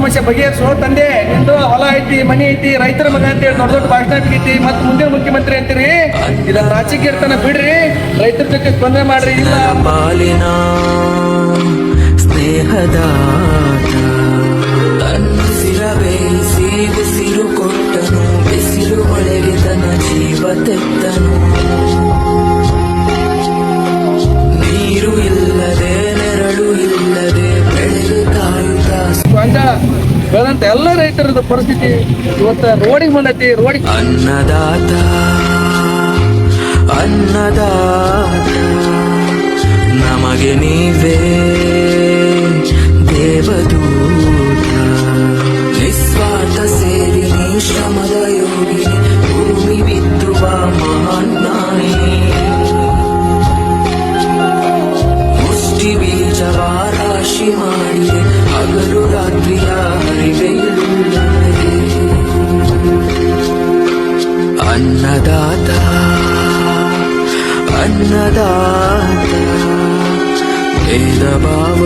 ಸಮಸ್ಯೆ ಬಗೆಹರಿಸೋ ತಂದೆ. ನಿಂದು ಹೊಲ ಐತಿ, ಮನಿ ಐತಿ, ರೈತರ ಮಗ ಅಂತೇಳಿ ದೊಡ್ಡ ದೊಡ್ಡ ಭಾಷಣ ಬಿಗಿತಿ, ಮತ್ತೆ ಮುಂದಿನ ಮುಖ್ಯಮಂತ್ರಿ ಅಂತೀರಿ. ಇದನ್ನ ರಾಜಕೀಯ ಇರ್ತಾನ ಬಿಡ್ರಿ, ರೈತರ ಜೊತೆ ಸ್ಪಂದನೆ ಮಾಡ್ರಿ. ಇಲ್ಲ ಪಾಲಿನ ಸ್ನೇಹದಾತ ತನ್ನಿಸಿರಬೇಯಿಸಿ ಬಿಸಿರು ಕೊಟ್ಟನು, ಬಿಸಿಲು ಒಳಗೆ ತನ್ನ ಜೀವ ತೆತ್ತನು. ನೀರು ಇಲ್ಲದೆ ನೆರಳು ಇಲ್ಲದೆ ಬೆಳೆಗೆ ಕಾಯುತ್ತಾ ಬೆಳೆದಂತ ಎಲ್ಲ ರೈತರದ ಪರಿಸ್ಥಿತಿ ಇವತ್ತ ರೋಡಿಗೆ ಬಂದೈತಿ. ರೋಡಿಗೆ ಅನ್ನದಾತ ಅನ್ನದಾತ ನಮಗೆ ನೀವೇ ದೇವದೂತ. ನಿಸ್ವಾರ್ಥ ಸೇರಿ ನೀ ಶ್ರಮದ ಯೋಗಿ, ಭೂಮಿ ಬಿತ್ತುವ ಮಹಾನ್ ನಾಯಿ. ಮುಷ್ಟಿ ಬೀಜವ ರಾಶಿ ಮಾಡಿದೆ, ಹಗಲು ರಾತ್ರಿಯ ಹರಿವೆ ಇಲ್ಲದೆ. ಅನ್ನದಾತ ಅನ್ನದಾತ ಭೇದ ಭಾವ